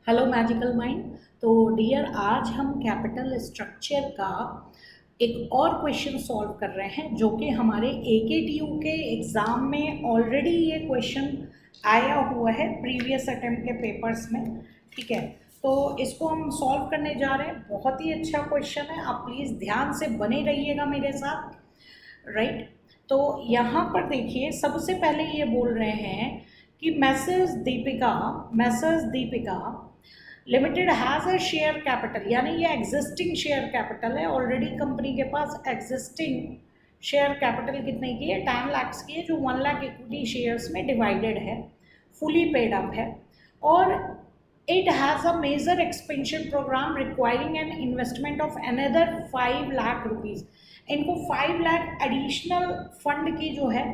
Hello magical mind. तो dear, आज हम कैपिटल स्ट्रक्चर का एक और क्वेश्चन सॉल्व कर रहे हैं जो कि हमारे AKTU के एग्ज़ाम में ऑलरेडी ये क्वेश्चन आया हुआ है प्रीवियस अटेम्प्ट के पेपर्स में। ठीक है, तो इसको हम सॉल्व करने जा रहे हैं। बहुत ही अच्छा क्वेश्चन है, आप प्लीज़ ध्यान से बने रहिएगा मेरे साथ। राइट, तो यहाँ पर देखिए, सबसे पहले ये बोल रहे हैं कि Messrs Deepika limited has a share capital, यानी ये एग्जिस्टिंग शेयर कैपिटल है। ऑलरेडी कंपनी के पास एग्जिस्टिंग शेयर कैपिटल कितने की है? 10 लाख की है, जो 1 लाख इक्विटी शेयर्स में डिवाइडेड है, फुली पेड अप है। और it has a major expansion programme requiring an investment of another 5 lakh rupees. इनको 5 लाख एडिशनल फंड की जो है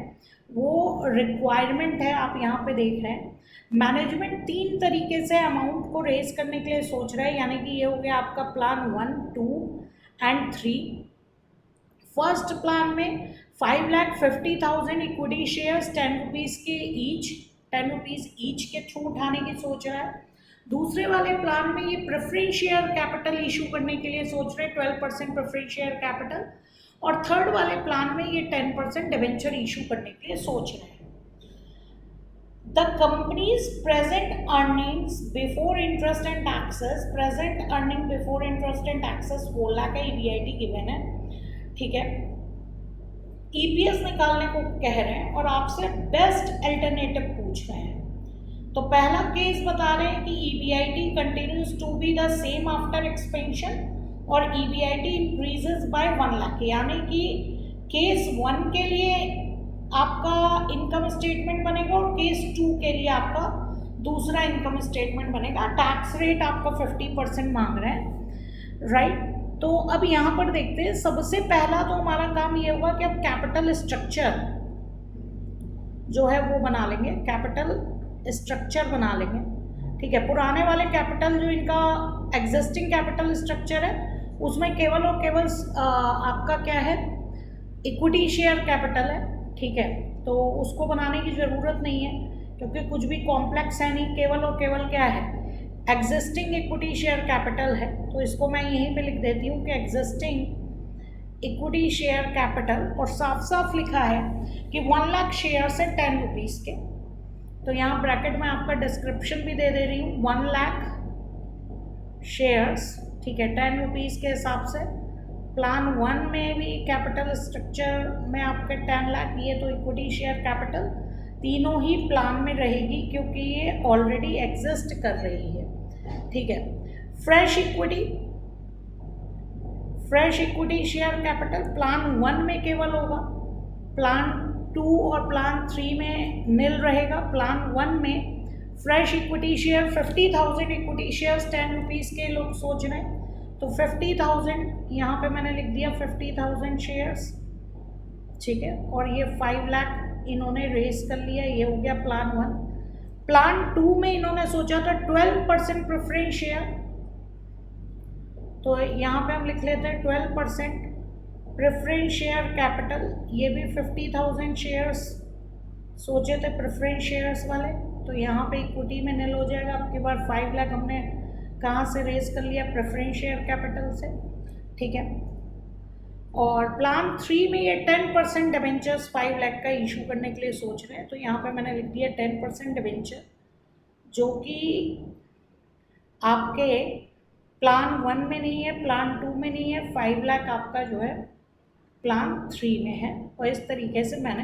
वो रिक्वायरमेंट है, आप यहाँ पे देख रहे हैं। मैनेजमेंट 3 तरीके से अमाउंट को रेज करने के लिए सोच रहे हैं, यानी कि ये हो गया आपका प्लान 1, 2 एंड 3। फर्स्ट प्लान में 5,50,000 इक्विटी शेयर्स 10 रुपीज़ के ईच, 10 रुपीज़ ईच के थ्रू उठाने की सोच रहा है। दूसरे वाले प्लान में ये प्रेफरेंस शेयर कैपिटल इशू करने के लिए सोच रहे हैं, 12% प्रेफरेंस शेयर कैपिटल। और थर्ड वाले प्लान में ये 10% डिवेंचर इशू करने के लिए सोच रहे हैं। The company's present earnings before interest and taxes, 4 lakh है, EBIT गिवन है। ठीक है, EPS निकालने को कह रहे हैं और आपसे बेस्ट अल्टरनेटिव पूछ रहे हैं। तो पहला केस बता रहे हैं कि EBIT continues to be the same after expansion और EBIT इंक्रीजेस बाय 1 लाख, यानी कि केस 1 के लिए आपका इनकम स्टेटमेंट बनेगा और केस 2 के लिए आपका दूसरा इनकम स्टेटमेंट बनेगा। टैक्स रेट आपका 50% मांग रहे हैं। राइट, तो अब यहाँ पर देखते हैं। सबसे पहला तो हमारा काम ये होगा कि अब कैपिटल स्ट्रक्चर जो है वो बना लेंगे, कैपिटल स्ट्रक्चर बना लेंगे। ठीक है, पुराने वाले कैपिटल जो इनका एग्जिस्टिंग कैपिटल स्ट्रक्चर है उसमें केवल और केवल आपका क्या है, इक्विटी शेयर कैपिटल है। ठीक है, तो उसको बनाने की ज़रूरत नहीं है क्योंकि कुछ भी कॉम्प्लेक्स है नहीं, केवल और केवल क्या है, एग्जिस्टिंग इक्विटी शेयर कैपिटल है। तो इसको मैं यहीं पे लिख देती हूँ कि एग्जिस्टिंग इक्विटी शेयर कैपिटल, और साफ साफ लिखा है कि 1 लाख शेयर से 10 रुपीज़ के। तो यहाँ ब्रैकेट में आपका डिस्क्रिप्शन भी दे रही हूँ, 1 लाख शेयर्स, ठीक है, 10 रुपीज़ के हिसाब से। प्लान 1 में भी कैपिटल स्ट्रक्चर में आपके 10 लाख, ये तो इक्विटी शेयर कैपिटल तीनों ही प्लान में रहेगी क्योंकि ये ऑलरेडी एग्जिस्ट कर रही है। ठीक है, fresh equity share capital plan 1 में केवल होगा, प्लान 2 और प्लान 3 में नील रहेगा। प्लान 1 में fresh equity share 50,000 equity shares 10 rupees के लोग सोच रहे हैं, तो 50,000 यहाँ पे मैंने लिख दिया, 50,000 शेयर्स। ठीक है, और ये 5 लाख इन्होंने रेस कर लिया, ये हो गया प्लान 1। प्लान 2 में इन्होंने सोचा था 12% प्रेफरेंस शेयर, तो यहाँ पे हम लिख लेते हैं 12% प्रेफरेंस शेयर कैपिटल। ये भी 50,000 शेयर्स सोचे थे प्रेफरेंस शेयर्स वाले, तो यहाँ पे इक्विटी में नील हो जाएगा। आपके बार 5 लाख हमने कहाँ से रेज कर लिया, प्रेफरेंस शेयर कैपिटल से। ठीक है, और प्लान 3 में ये 10% डिवेंचर्स 5 लाख का इशू करने के लिए सोच रहे हैं, तो यहाँ पे मैंने लिख दिया 10% डिवेंचर, जो कि आपके प्लान 1 में नहीं है, प्लान 2 में नहीं है, 5 लाख आपका जो है प्लान 3 में है। और इस तरीके से मैंने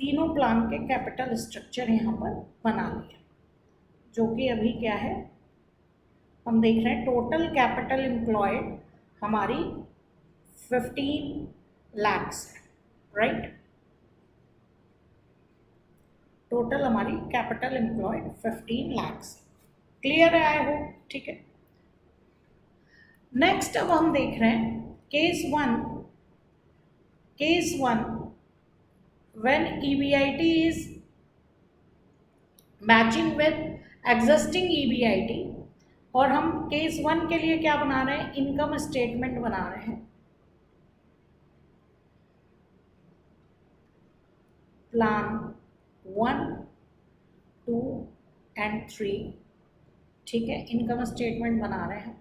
तीनों प्लान के कैपिटल स्ट्रक्चर यहाँ पर बना लिया, जो कि अभी क्या है, हम देख रहे हैं टोटल कैपिटल एम्प्लॉयड हमारी 15 lakhs है। राइट, टोटल हमारी कैपिटल एम्प्लॉयड 15 lakhs। क्लियर है, आई होप। ठीक है, नेक्स्ट अब हम देख रहे हैं case 1 when EBIT is matching with existing EBIT, और हम केस 1 के लिए क्या बना रहे हैं, इनकम स्टेटमेंट बना रहे हैं। प्लान 1, 2 एंड 3 ठीक है, इनकम स्टेटमेंट बना रहे हैं।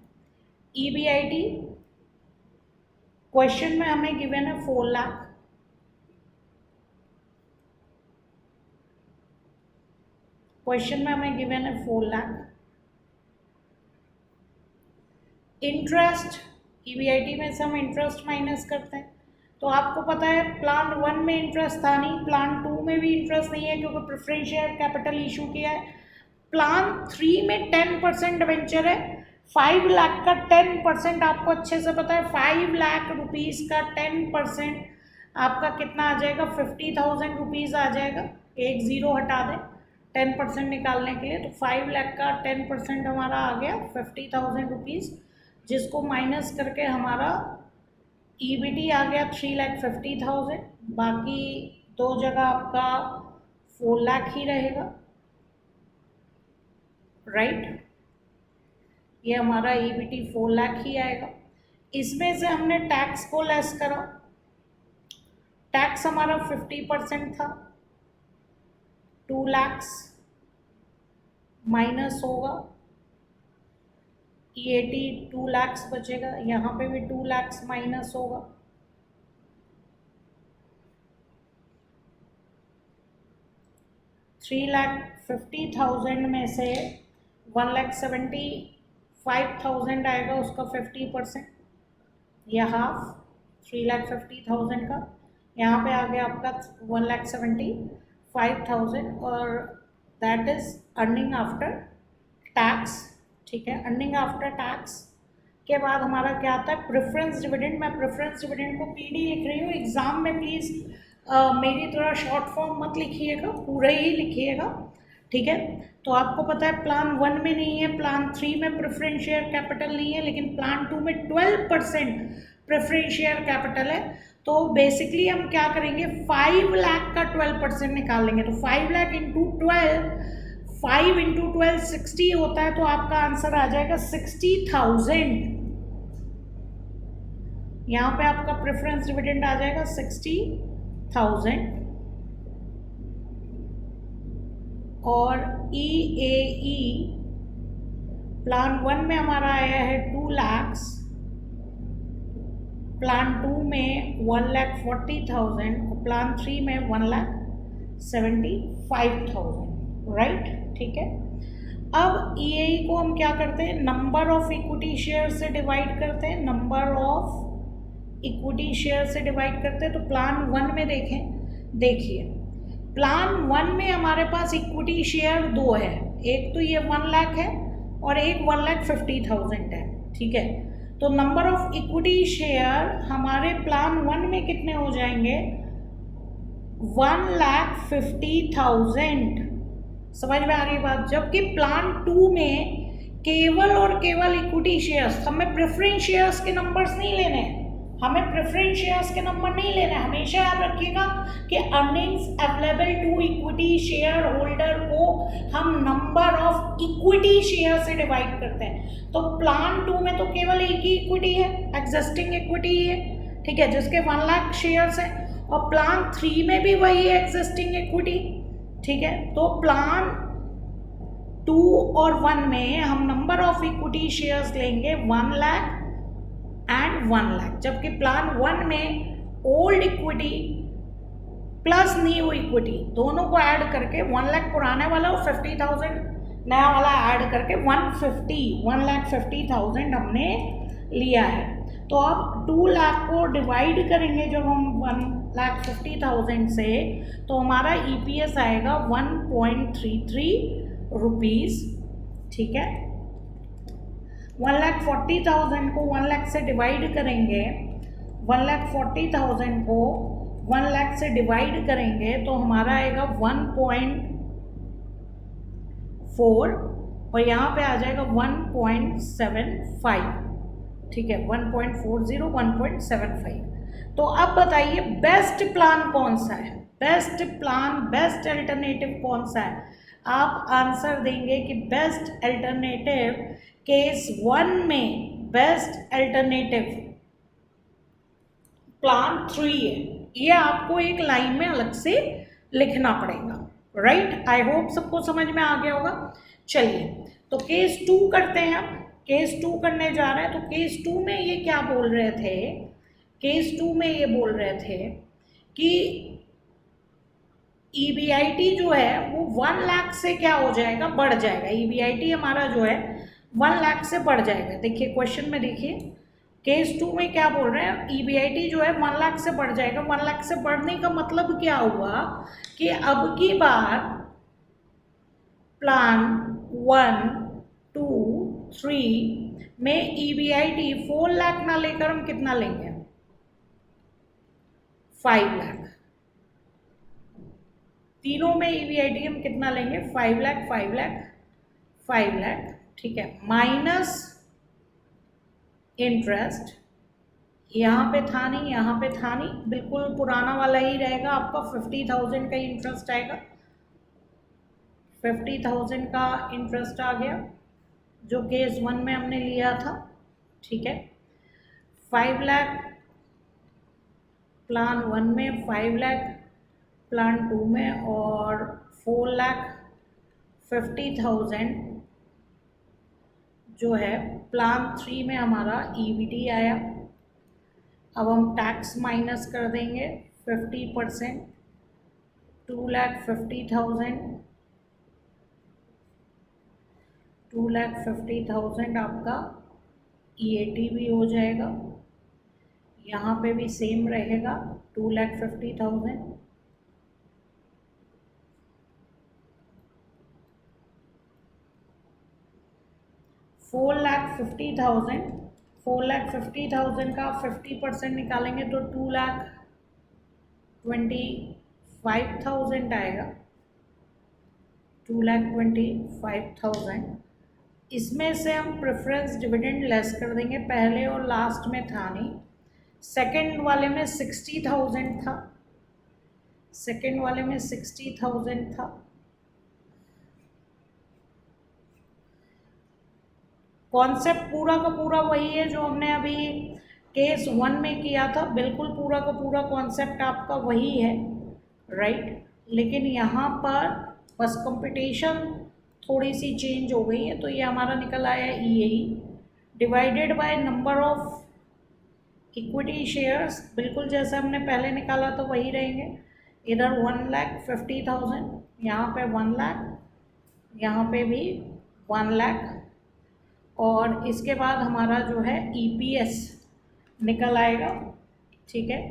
EBIT क्वेश्चन में हमें गिवन है 4 लाख, क्वेश्चन में हमें गिवन है 4 लाख। इंटरेस्ट, EBIT में से हम इंटरेस्ट माइनस करते हैं, तो आपको पता है प्लान 1 में इंटरेस्ट था नहीं, प्लान 2 में भी इंटरेस्ट नहीं है क्योंकि प्रेफरेंस शेयर कैपिटल इशू किया है। प्लान 3 में 10% डिवेंचर है, 5 लाख का 10% आपको अच्छे से पता है, 5 लाख रुपीज़ का 10% आपका कितना आ जाएगा, 50,000 रुपीज़ आ जाएगा। एक ज़ीरो हटा दें 10% निकालने के लिए, तो 5 लाख का 10% हमारा आ गया 50,000 रुपीज़, जिसको माइनस करके हमारा EBT आ गया 3,50,000। बाकी दो जगह आपका 4 लाख ही रहेगा, राइट। ये हमारा EBT 4 लाख ही आएगा। इसमें से हमने टैक्स को लेस करा, टैक्स हमारा 50% था, 2 लाख माइनस होगा, EAT 2 लाख बचेगा, यहाँ पे भी 2 लाख माइनस होगा। $3,50,000 में से 1,75,000 आएगा, उसका 50% या हाफ 3,50,000 का, यहाँ पे आ गया आपका 1,75,000 और that is earning after tax. ठीक है, अर्निंग आफ्टर टैक्स के बाद हमारा क्या आता है, प्रेफरेंस डिविडेंड। मैं प्रेफरेंस डिविडेंड को PD लिख रही हूँ, एग्जाम में प्लीज़ मेरी थोड़ा शॉर्ट फॉर्म मत लिखिएगा, पूरा ही लिखिएगा, ठीक है। तो आपको पता है प्लान 1 में नहीं है, प्लान 3 में प्रेफरेंस शेयर कैपिटल नहीं है, लेकिन प्लान 2 में 12% प्रेफरेंस शेयर कैपिटल है। तो बेसिकली हम क्या करेंगे, 5 लाख का 12% निकाल लेंगे। तो 5 लाख इंटू 12, 5 इंटू 12 60 होता है, तो आपका आंसर आ जाएगा 60,000। यहाँ पे आपका प्रेफरेंस डिविडेंड आ जाएगा 60,000 और EAE प्लान 1 में हमारा आया है 2 लाख, प्लान 2 में 1,40,000 और प्लान 3 में 1,75,000, राइट। ठीक है, अब EAE को हम क्या करते हैं, नंबर ऑफ इक्विटी शेयर से डिवाइड करते हैं, नंबर ऑफ इक्विटी शेयर से डिवाइड करते हैं। तो प्लान 1 में देखिए प्लान 1 में हमारे पास इक्विटी शेयर 2 है, एक तो ये 1 लाख है और एक 1,50,000 है, ठीक है। तो नंबर ऑफ इक्विटी शेयर हमारे प्लान 1 में कितने हो जाएंगे, 1,50,000। समझ में आ रही बात। जबकि प्लान 2 में केवल और केवल इक्विटी शेयर्स, हमें प्रेफरेंस शेयर्स के नंबर्स नहीं लेने हैं, हमें प्रेफरेंस शेयर्स के नंबर नहीं लेने। हमेशा याद रखिएगा कि earnings available to equity share holder को हम नंबर ऑफ इक्विटी शेयर से डिवाइड करते हैं। तो प्लान 2 में तो केवल एक ही इक्विटी है, एग्जिस्टिंग इक्विटी है, ठीक है, जिसके 1 लाख शेयर्स हैं, और प्लान 3 में भी वही है, एग्जिस्टिंग इक्विटी, ठीक है। तो प्लान 2 और 1 में हम नंबर ऑफ इक्विटी शेयर्स लेंगे 1 लाख एंड 1 लाख, जबकि प्लान 1 में old equity plus new equity दोनों को ऐड करके 1 लाख पुराने वाला और 50,000 नया वाला ऐड करके 1,50,000 हमने लिया है। तो अब 2 लाख को डिवाइड करेंगे जब हम 1,50,000 से, तो हमारा EPS आएगा 1.33 रुपीज़, ठीक है। 1,40,000 को 1 लाख से डिवाइड करेंगे, 1,40,000 को 1 लाख से डिवाइड करेंगे तो हमारा आएगा 1.4 और यहाँ पे आ जाएगा 1.75, ठीक है, 1.40, 1.75। तो अब बताइए बेस्ट प्लान कौन सा है, बेस्ट प्लान, बेस्ट अल्टरनेटिव कौन सा है। आप आंसर देंगे कि बेस्ट अल्टरनेटिव केस 1 में बेस्ट अल्टरनेटिव प्लान 3 है। ये आपको एक लाइन में अलग से लिखना पड़ेगा, राइट। आई होप सबको समझ में आ गया होगा। चलिए तो केस 2 करते हैं हम, केस 2 करने जा रहे हैं। तो केस 2 में ये क्या बोल रहे थे, केस 2 में ये बोल रहे थे कि EBIT जो है वो 1 लाख से क्या हो जाएगा, बढ़ जाएगा। EBIT हमारा जो है 1 लाख से बढ़ जाएगा। देखिए क्वेश्चन में, देखिए केस 2 में क्या बोल रहे हैं, EBIT जो है 1 लाख से बढ़ जाएगा। 1 लाख से बढ़ने का मतलब क्या हुआ कि अब की बार प्लान 1, 2, 3 में EBIT 4 लाख ना लेकर हम कितना लेंगे, 5 लाख। तीनों में EBIT हम कितना लेंगे, 5 लाख, 5 लाख, 5 लाख, ठीक है, माइनस इंटरेस्ट। यहाँ पे था नहीं, यहाँ पे था नहीं, बिल्कुल पुराना वाला ही रहेगा आपका। 50,000 का इंटरेस्ट आएगा, 50,000 का इंटरेस्ट आ गया जो केस 1 में हमने लिया था, ठीक है। 5 लाख प्लान 1 में, 5 लाख प्लान 2 में, और 4,50,000 जो है प्लान 3 में हमारा EBT आया। अब हम टैक्स माइनस कर देंगे 50%, 2,50,000, 2,50,000 आपका EAT भी हो जाएगा। यहाँ पे भी सेम रहेगा 2,50,000। 4,50,000 का 50% निकालेंगे तो 2,25,000 आएगा, 2,25,000। इसमें से हम प्रेफरेंस डिविडेंड लेस कर देंगे, पहले और लास्ट में था नहीं। सेकंड वाले में 60,000 था, सेकंड वाले में 60,000 था। कॉन्सेप्ट पूरा का पूरा वही है जो हमने अभी केस 1 में किया था, बिल्कुल पूरा का पूरा कॉन्सेप्ट आपका वही है, राइट। लेकिन यहाँ पर बस कंपटीशन थोड़ी सी चेंज हो गई है। तो ये हमारा निकल आया EAE divided by number of equity shares, बिल्कुल जैसा हमने पहले निकाला तो वही रहेंगे। इधर 1,50,000, यहाँ पे 1 लाख, यहाँ पे भी 1 लाख, और इसके बाद हमारा जो है EPS निकल आएगा, ठीक है।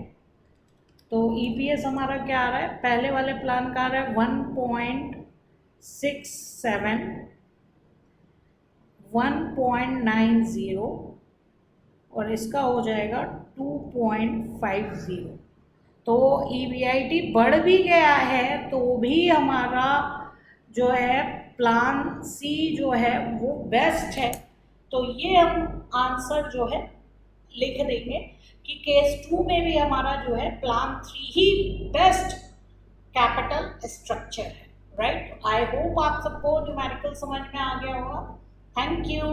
तो EPS हमारा क्या आ रहा है, पहले वाले प्लान का आ रहा है 1.67, 1.90, और इसका हो जाएगा 2.50। तो EBIT बढ़ भी गया है तो भी हमारा जो है प्लान C जो है वो बेस्ट है। तो ये हम आंसर जो है लिख देंगे कि केस 2 में भी हमारा जो है प्लान 3 ही बेस्ट कैपिटल स्ट्रक्चर है, राइट। आई होप आप सबको न्यूमेरिकल समझ में आ गया होगा। Thank you.